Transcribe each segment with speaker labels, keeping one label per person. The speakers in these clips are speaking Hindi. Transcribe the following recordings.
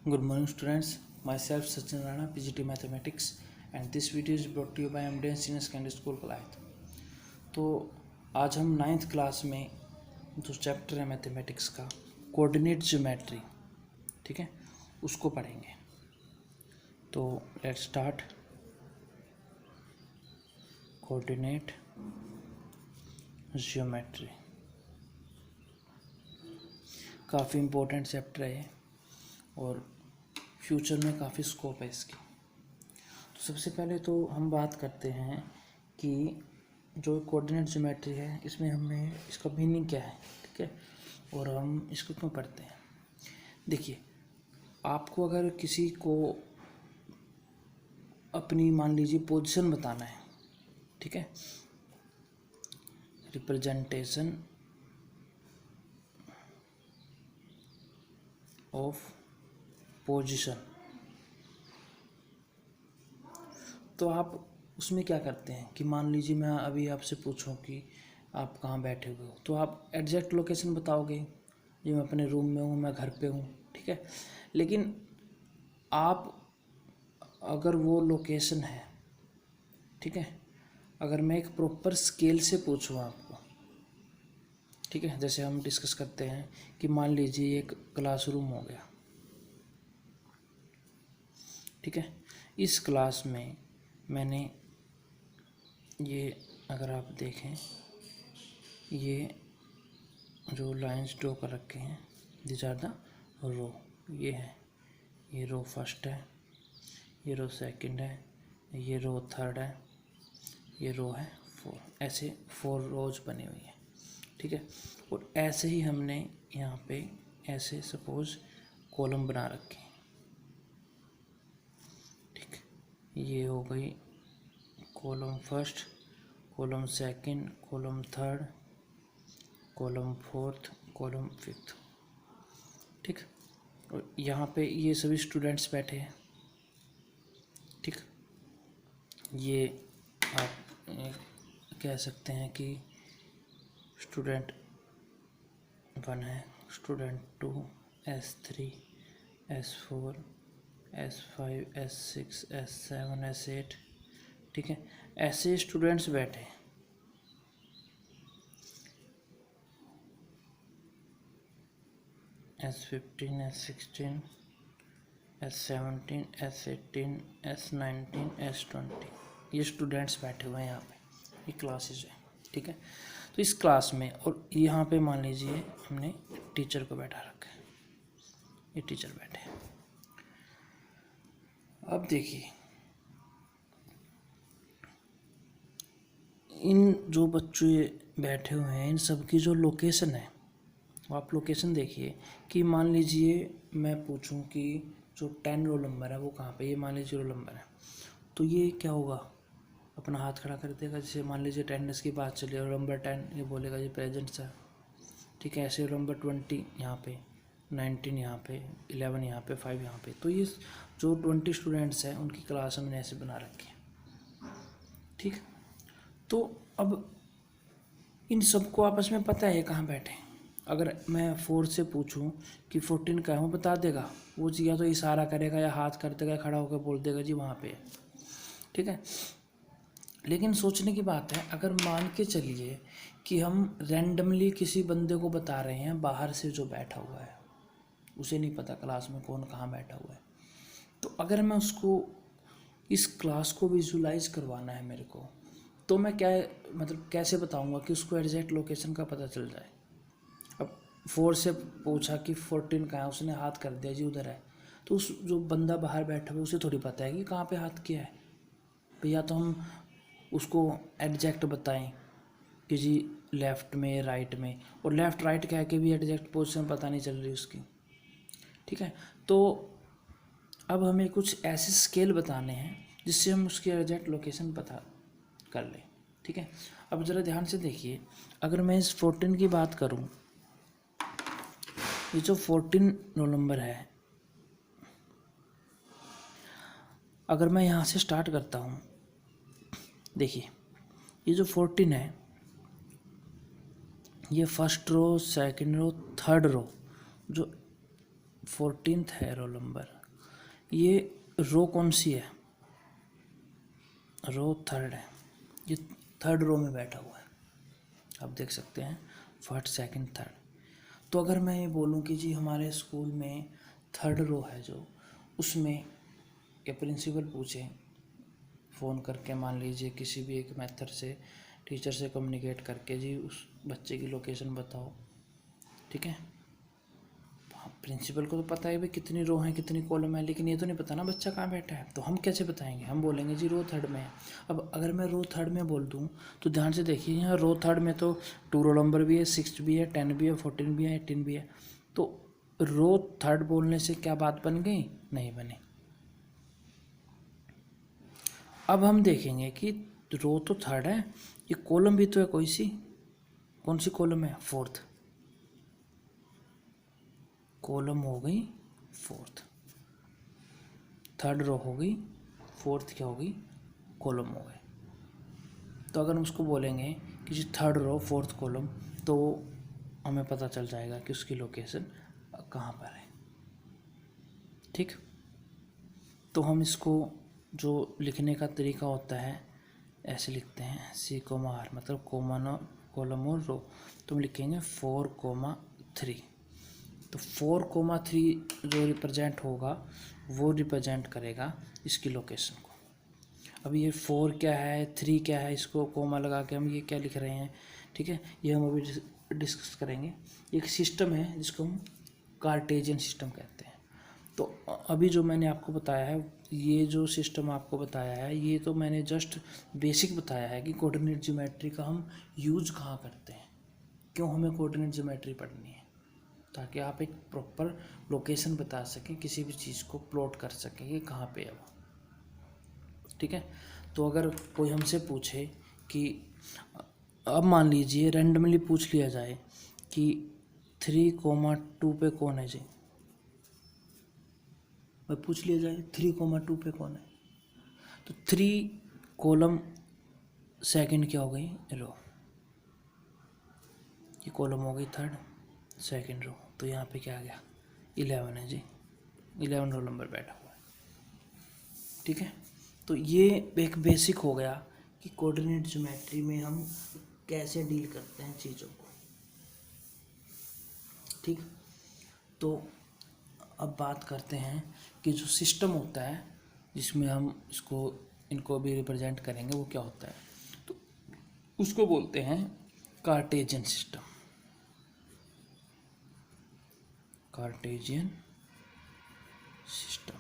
Speaker 1: Good morning students, myself Sachin Rana, PGT Mathematics, and this video is brought to you by MDN Senior Secondary School Kalayat. तो आज हम 9th क्लास में जो चैप्टर है मैथमेटिक्स का कोऑर्डिनेट ज्योमेट्री, ठीक है, उसको पढ़ेंगे। तो लेट्स स्टार्ट। कोऑर्डिनेट ज्योमेट्री काफ़ी इम्पोर्टेंट चैप्टर है और फ्यूचर में काफ़ी स्कोप है इसकी। तो सबसे पहले तो हम बात करते हैं कि जो कोऑर्डिनेट ज्योमेट्री है इसमें हमें इसका मीनिंग क्या है, ठीक है, और हम इसको क्यों पढ़ते हैं। देखिए, आपको अगर किसी को अपनी मान लीजिए पोजीशन बताना है, ठीक है, रिप्रेजेंटेशन ऑफ पोजीशन, तो आप उसमें क्या करते हैं कि मान लीजिए मैं अभी आपसे पूछूं कि आप कहाँ बैठे हुए हो, तो आप एग्जैक्ट लोकेशन बताओगे, ये मैं अपने रूम में हूँ, मैं घर पे हूँ, ठीक है। लेकिन आप अगर वो लोकेशन है, ठीक है, अगर मैं एक प्रॉपर स्केल से पूछूँ आपको, ठीक है, जैसे हम डिस्कस करते हैं कि मान लीजिए एक क्लासरूम हो गया, ठीक है, इस क्लास में मैंने ये अगर आप देखें ये जो लाइंस ड्रॉ कर रखे हैं दिस आर द रो, ये है, ये रो फर्स्ट है, ये रो सेकंड है, ये रो थर्ड है, ये रो है फोर, ऐसे 4 रोज बनी हुई हैं, ठीक है। और ऐसे ही हमने यहाँ पे ऐसे सपोज कॉलम बना रखे हैं, ठीक, ये हो गई column first, column second, column third, column fourth, column fifth, ठीक। और यहाँ पे ये सभी स्टूडेंट्स बैठे हैं, ठीक। ये आप कह सकते हैं कि स्टूडेंट 1 है, student 2, S3, S4, S5, S6, S7, S8, ठीक है, ऐसे स्टूडेंट्स बैठे हैं। S15, S16, S17, S18, S19, S20, ये स्टूडेंट्स बैठे हुए हैं यहाँ पे, ये क्लासेस है, ठीक है। तो इस क्लास में और यहाँ पे मान लीजिए हमने टीचर को बैठा रखा है, ये टीचर बैठे हैं। अब देखिए, इन जो बच्चे बैठे हुए हैं इन सब की जो लोकेशन है, वो आप लोकेशन देखिए कि मान लीजिए मैं पूछूं कि जो 10 रोल नंबर है वो कहाँ पे, ये मान लीजिए रोल नंबर है, तो ये क्या होगा, अपना हाथ खड़ा कर देगा। जैसे मान लीजिए अटेंडेंस की बात चली, रोल नंबर 10 ये बोलेगा जी प्रेजेंट सर, ठीक है। ऐसे रोल नंबर 20 यहाँ पे, 19 यहाँ पे, 11 यहाँ पे, 5 यहाँ पे। तो ये जो 20 स्टूडेंट्स हैं उनकी क्लास हमने ऐसे बना रखी है, ठीक। तो अब इन सबको आपस में पता है ये कहाँ बैठे हैं। अगर मैं 4 से पूछूं कि 14 का है, वो बता देगा, वो या तो इशारा करेगा या हाथ कर देगा, खड़ा होकर बोल देगा जी वहाँ पे है, ठीक है। लेकिन सोचने की बात है, अगर मान के चलिए कि हम रैंडमली किसी बंदे को बता रहे हैं बाहर से जो बैठा हुआ है, उसे नहीं पता क्लास में कौन कहाँ बैठा हुआ है, तो अगर मैं उसको इस क्लास को विजुलाइज करवाना है मेरे को, तो मैं क्या मतलब कैसे बताऊंगा कि उसको एग्जैक्ट लोकेशन का पता चल जाए। अब 4 से पूछा कि 14 कहाँ है, उसने हाथ कर दिया जी उधर है, तो उस जो बंदा बाहर बैठा हुआ है उसे थोड़ी पता है कि कहाँ पे हाथ किया है भैया। तो हम उसको एग्जैक्ट बताएं कि जी लेफ़्ट में राइट में, और लेफ़्ट राइट कह के भी एग्जैक्ट पोजीशन पता नहीं चल रही उसकी, ठीक है। तो अब हमें कुछ ऐसे स्केल बताने हैं जिससे हम उसकी एग्जैक्ट लोकेशन पता कर लें, ठीक है। अब ज़रा ध्यान से देखिए, अगर मैं इस 14 की बात करूं, ये जो 14 रोल नंबर है, अगर मैं यहाँ से स्टार्ट करता हूँ, देखिए ये जो 14 है ये first row, second row, third row जो 14th है रोल नंबर। ये रो कौन सी है? रो 3rd है। ये 3rd रो में बैठा हुआ है, आप देख सकते हैं 1st 2nd 3rd। तो अगर मैं ये बोलूँ कि जी हमारे स्कूल में 3rd रो है जो, उसमें ये प्रिंसिपल पूछे फ़ोन करके, मान लीजिए किसी भी एक मेथड से टीचर से कम्युनिकेट करके, जी उस बच्चे की लोकेशन बताओ, ठीक है। प्रिंसिपल को तो पता है भाई कितनी रो है कितनी कॉलम है, लेकिन ये तो नहीं पता ना बच्चा कहाँ बैठा है, तो हम कैसे बताएंगे? हम बोलेंगे जी रो 3rd में है। अब अगर मैं रो 3rd में बोल दूँ तो ध्यान से देखिए, यहाँ रो 3rd में तो 2 रोल नंबर भी है, 6 भी है, 10 भी है, 14 भी है, 18 भी है। तो रो 3rd बोलने से क्या बात बन गई? नहीं बनी। अब हम देखेंगे कि रो तो 3rd है, ये कॉलम भी तो है कोई सी, कौन सी कॉलम है? 4th कॉलम हो गई 4th, 3rd रो हो गई, 4th क्या होगी? कॉलम हो गए। तो अगर हम उसको बोलेंगे कि जी 3rd रो 4th कॉलम, तो हमें पता चल जाएगा कि उसकी लोकेशन कहाँ पर है, ठीक। तो हम इसको जो लिखने का तरीका होता है ऐसे लिखते हैं, C, R मतलब कॉलम और रो। तो हम लिखेंगे 4, 3। तो 4, 3 जो रिप्रेजेंट होगा वो रिप्रेजेंट करेगा इसकी लोकेशन को। अब ये 4 क्या है, 3 क्या है, इसको कोमा लगा के हम ये क्या लिख रहे हैं, ठीक है, ये हम अभी डिस्कस करेंगे। एक सिस्टम है जिसको हम कार्टेशियन सिस्टम कहते हैं। तो अभी जो मैंने आपको बताया है, ये जो सिस्टम आपको बताया है, ये तो मैंने जस्ट बेसिक बताया है कि कोऑर्डिनेट ज्योमेट्री का हम यूज कहाँ करते हैं, क्यों हमें कोऑर्डिनेट ज्योमेट्री पढ़नी है, ताकि आप एक प्रॉपर लोकेशन बता सकें, किसी भी चीज़ को प्लॉट कर सकें कि कहाँ पे है वो, ठीक है। तो अगर कोई हमसे पूछे कि अब मान लीजिए रैंडमली पूछ लिया जाए कि 3, 2 पे कौन है जी, मैं पूछ लिया जाए 3, 2 पे कौन है, तो 3 कॉलम 2nd क्या हो गई? रो। ये कॉलम हो गई 3rd 2nd रो। तो यहाँ पे क्या आ गया? 11 है जी, 11 रोल नंबर बैठा हुआ है, ठीक है। तो ये एक बेसिक हो गया कि कोऑर्डिनेट ज्योमेट्री में हम कैसे डील करते हैं चीज़ों को, ठीक। तो अब बात करते हैं कि जो सिस्टम होता है जिसमें हम इनको भी रिप्रेजेंट करेंगे, वो क्या होता है, तो उसको बोलते हैं कार्टेशियन सिस्टम। Cartesian system.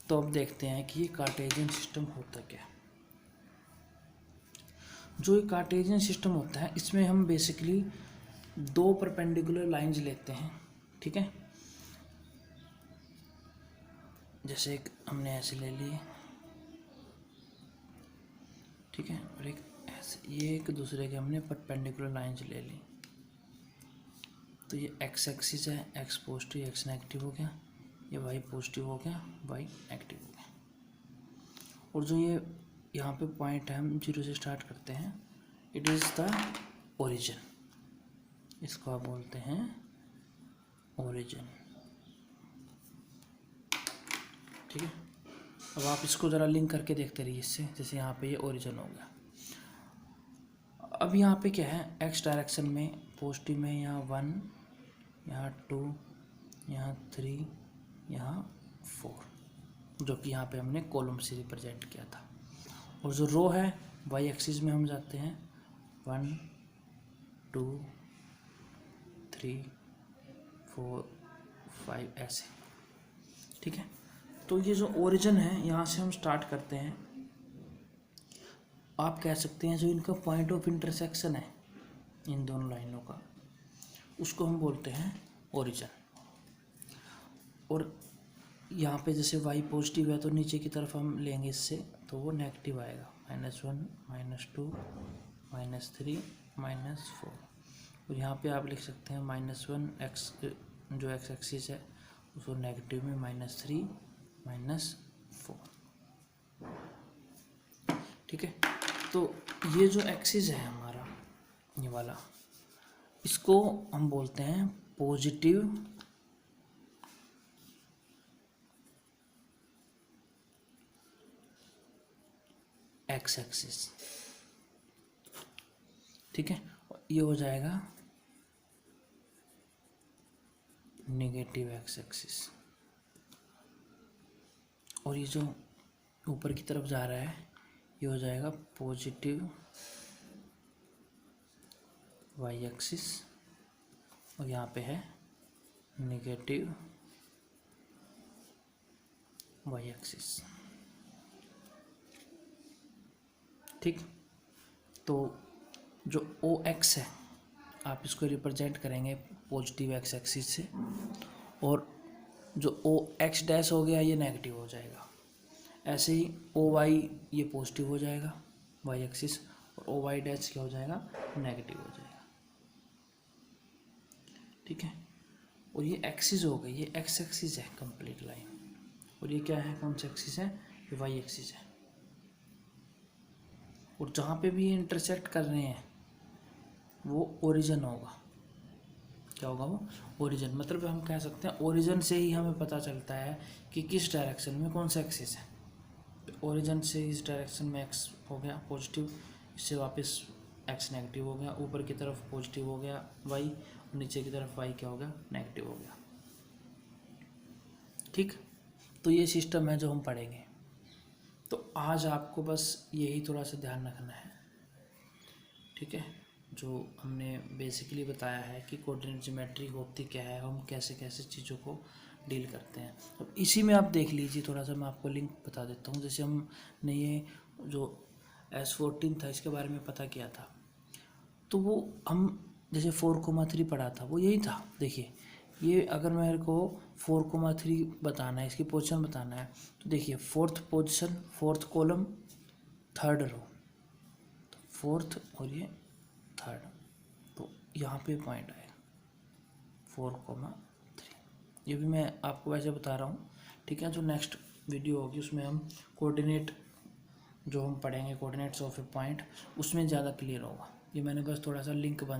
Speaker 1: तो अब देखते हैं कि ये कार्टेशियन सिस्टम होता क्या है। जो ये कार्टेशियन सिस्टम होता है, इसमें हम बेसिकली 2 परपेंडिकुलर लाइंस लेते हैं, ठीक है। जैसे एक हमने ऐसे ले ली, ठीक है, और एक ऐसे, ये एक दूसरे के हमने परपेंडिकुलर लाइंस ले ली। तो ये एक्स एक्सिस है, एक्स पॉजिटिव एक्स नेगेटिव हो गया, ये वाई पॉजिटिव हो गया वाई नेगेटिव हो गया। और जो ये यहाँ पे पॉइंट है, हम 0 से स्टार्ट करते हैं, इट इज़ द ओरिजिन, इसको आप बोलते हैं ओरिजिन, ठीक है। अब आप इसको ज़रा लिंक करके देखते रहिए इससे, जैसे यहाँ पे ये ओरिजिन हो गया। अब यहाँ पे क्या है, एक्स डायरेक्शन में पॉजिटिव में यहाँ 1, यहाँ 2, यहाँ 3, यहाँ 4, जो कि यहाँ पे हमने कॉलम से रिप्रेजेंट किया था। और जो रो है वाई एक्सिस में हम जाते हैं 1, 2, 3, 4, 5 ऐसे, ठीक है। तो ये जो ओरिजिन है, यहाँ से हम स्टार्ट करते हैं, आप कह सकते हैं जो इनका पॉइंट ऑफ इंटरसेक्शन है इन दोनों लाइनों का, उसको हम बोलते हैं ओरिजिन। और यहाँ पे जैसे y पॉजिटिव है तो नीचे की तरफ हम लेंगे इससे, तो वो नेगेटिव आएगा, -1, -2, -3, -4। और यहाँ पे आप लिख सकते हैं -1 x, जो x एक्सिस है उसको नेगेटिव में -3, -4, ठीक है। तो ये जो एक्सिस है हमारा, ये वाला, इसको हम बोलते हैं पॉजिटिव एक्स एक्सिस, ठीक है। ये हो जाएगा नेगेटिव एक्स एक्सिस, और ये जो ऊपर की तरफ जा रहा है ये हो जाएगा पॉजिटिव वाई एक्सिस, और यहाँ पे है नेगेटिव वाई एक्सिस, ठीक। तो जो ओ एक्स है आप इसको रिप्रेजेंट करेंगे पॉजिटिव एक्स एक्सिस से, और जो ओ एक्स डैश हो गया ये नेगेटिव हो जाएगा। ऐसे ही ओ वाई ये पॉजिटिव हो जाएगा वाई एक्सिस, और ओ वाई डैश क्या हो जाएगा, नेगेटिव हो जाएगा, ठीक है। और ये एक्सिस हो गई, ये एक्स एक्सिस है कंप्लीट लाइन, और ये क्या है, कौन सा एक्सिस है, ये वाई एक्सिस है। और जहाँ पे भी ये इंटरसेक्ट कर रहे हैं वो ओरिजिन होगा, क्या होगा, वो ओरिजिन। मतलब हम कह सकते हैं ओरिजिन से ही हमें पता चलता है कि किस डायरेक्शन में कौन सा एक्सिस है। ओरिजिन से इस डायरेक्शन में एक्स हो गया पॉजिटिव, इससे वापस एक्स नेगेटिव हो गया, ऊपर की तरफ पॉजिटिव हो गया वाई, और नीचे की तरफ वाई क्या हो गया, नेगेटिव हो गया, ठीक। तो ये सिस्टम है जो हम पढ़ेंगे। तो आज आपको बस यही थोड़ा सा ध्यान रखना है, ठीक है। जो हमने बेसिकली बताया है कि कोऑर्डिनेट ज्योमेट्री होती क्या है, हम कैसे कैसे चीज़ों को डील करते हैं। अब इसी में आप देख लीजिए, थोड़ा सा मैं आपको लिंक बता देता हूँ। जैसे हमने ये जो S14 था इसके बारे में पता किया था, तो वो हम जैसे 4,3 पढ़ा था वो यही था। देखिए ये अगर मेरे को 4,3 बताना है, इसकी पोजीशन बताना है, तो देखिए fourth position, fourth column, third row, fourth और ये थर्ड, तो यहाँ पे पॉइंट आएगा 4,3। ये भी मैं आपको वैसे बता रहा हूँ, ठीक है। जो नेक्स्ट वीडियो होगी उसमें हम कोऑर्डिनेट जो हम पढ़ेंगे, कोऑर्डिनेट्स ऑफ ए पॉइंट, उसमें ज़्यादा क्लियर होगा। ये मैंने बस थोड़ा सा लिंक बन